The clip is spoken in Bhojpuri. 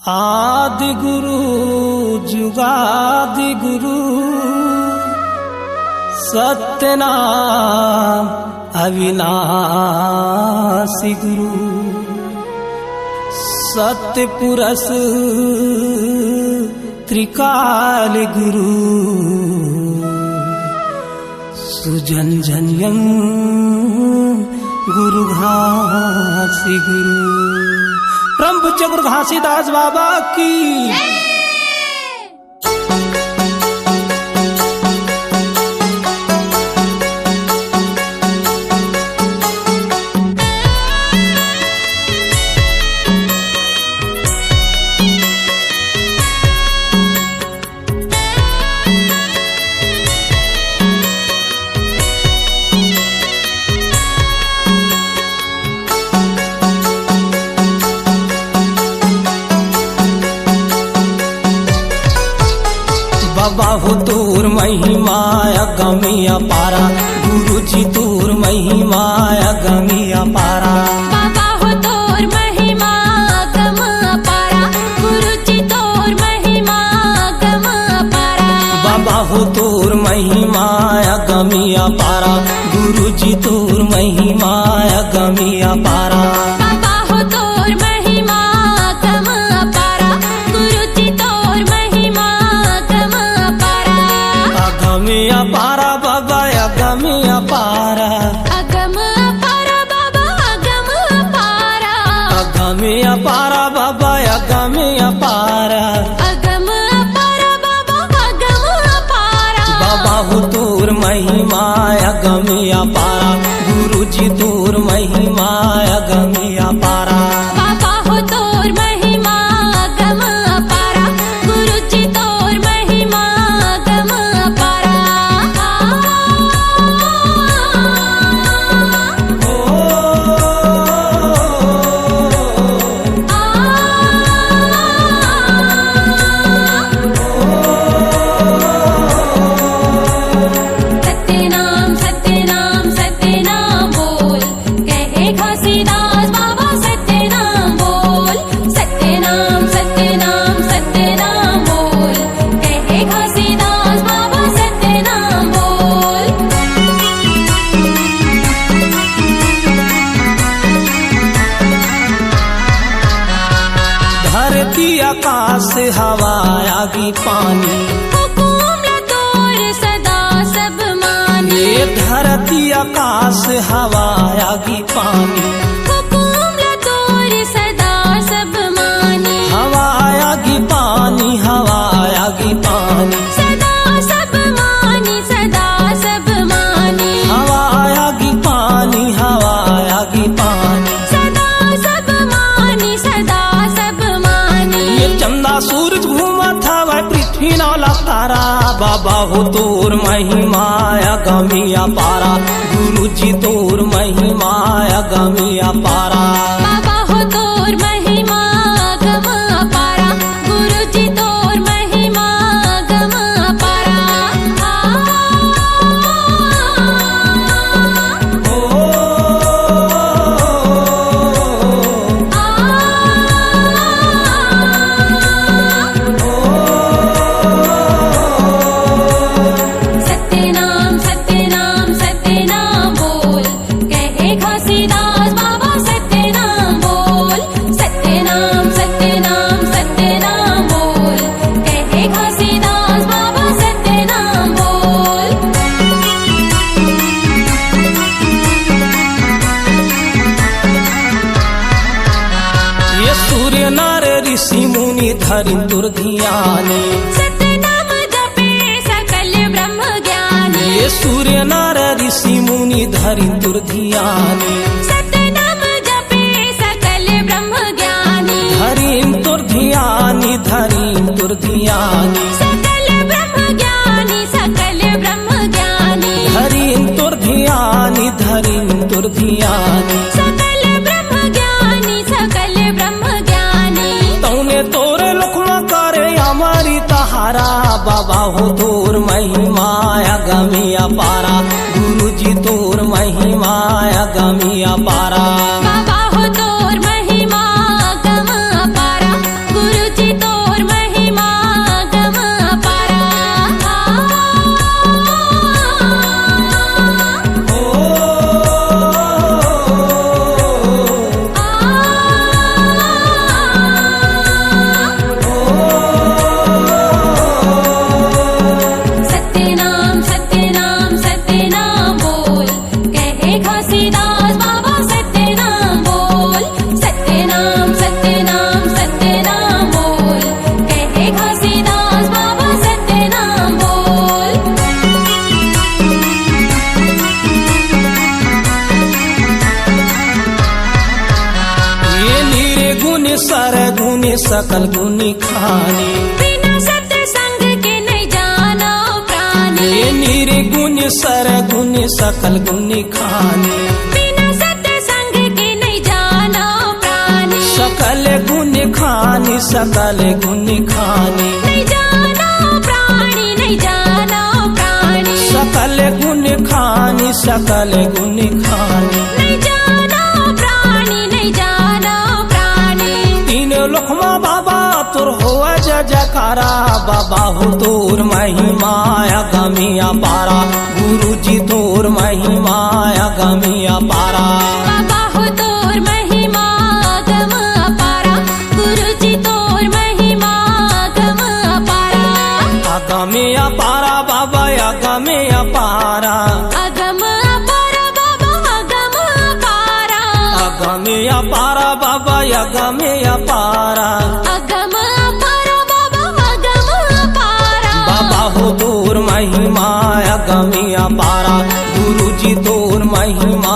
आदि गुरु जुगादि गुरु सत्यनाम अविनाशी गुरु सत्य पुरष त्रिकाल गुरु सुजन जनयं गुरु घासी गुरु परम पूज्य गुरु घासीदास बाबा की। बाबा तोर महिमा अगमिया पारा गुरु जी तोर महिमा अगमिया पारा। बाबा हो तोर महिमा अगम पारा गुरु जी तोर महिमा अगम पारा। बाबा हो तोर महिमा अगमिया पारा गुरु जी तोर महिमा अगमिया पारा। बाबा हो तोर महिमा अगम पारा गुरु जी तोर महिमा अगम पारा। अगमिया पारा बाबा अगमिया पारा अगम पारा बाबा अगम पारा। अगमिया पारा बाबा अगमिया पारा। अगम पारा बाबा अगम पारा। बाबा हो तोर महिमा अगमिया पारा गुरु जी तोर महिमा अगमिया पारा। बाबा हो तोर महिमा अगम पारा गुरु जी तोर महिमा अगम पारा। सत्यनाम सत्यनाम सत्यनाम बोल कहे घासीदास बाबा सत्यनाम बोल। सत्यनाम सत्यनाम सत्यनाम बोल कहे घासीदास बाबा सत्यनाम बोल। धरती आकाश हवा आगी पानी हुकुम तोर सदा सब मानी। ये धरती आकाश हवा आगी पानी हुकुम तोर सदा सब मानी। हवा आगी पानी हवा आगी पानी सदा सब मानी सदा सब मानी। हवा आगी पानी हवा आगी पानी। सदा सब मानी सदा सब मानी। ये चंदा सूरज घूमा था वह पृथ्वी नौला तारा। बाबा हो तोर महिमा अगमिया पारा गुरु जी तोर महिमा अगमिया पारा। बाबा हो तोर महिमा अगम पारा गुरु जी तोर महिमा अगम पारा। सत्यनाम सत्यनाम सत्यनाम बोल कहे घासीदास बाबा सत्यनाम बोल। सत्यनाम सत्यनाम सत्यनाम बोल कहे घासीदास बाबा सत्यनाम बोल। ये सूर्य नर ऋषि मुनि धरि दुर्ध्यानी। सत्यनाम जपे सकल ब्रह्म ज्ञानी। ये सूर्य नर ऋषि मुनि धरि दुर्ध्यानी। सत्यनाम जपे सकल ब्रह्म ज्ञानी। धरीं दुर्ध्यानी धरीं दुर्ध्यानी। सकल ब्रह्म ज्ञानी सकल ब्रह्म ज्ञानी। धरीं दुर्ध्यानी धरीं दुर्ध्यानी। सकल ब्रह्म ज्ञानी सकल ब्रह्म ज्ञानी। तौने तोरे लुकमा करे हमारी तहारा। बाबा हो तोर महिमा अगमिया पारा गुरु जी तोर महिमा अगमिया पारा। बाबा हो तोर महिमा अगम पारा गुरु जी सकल गुनी खानी। बिना सत्संग के नहीं जानो प्राणी। ये निर्गुण सरगुण सकल गुनी खानी। बिना सत्संग के नहीं जानो प्राणी। सकल गुण खानी सकल गुण खानी। नहीं जानो प्राणी नहीं जानो प्राणी। सकल गुण खानी सकल गुण खानी। नहीं जानो प्राणी नहीं जानो प्राणी। तीन लोकमा बाबा तोर हो जयकारा। बाबा हो तोर महिमा अगमी अपारा। गुरुजी तोर महिमा अगमी अपारा। बाबा हो तोर महिमा अगम अपारा। गुरुजी तोर महिमा अगम अपारा। अगमी अपारा बाबा अगमी अपारा। अगम अपारा बाबा अगम अपारा। अगमी अपारा बाबा अगमी अपारा। अगम अपारा बाबा अगम अपारा। बाबा हो तोर महिमा अगमी अपारा। गुरुजी तोर महिमा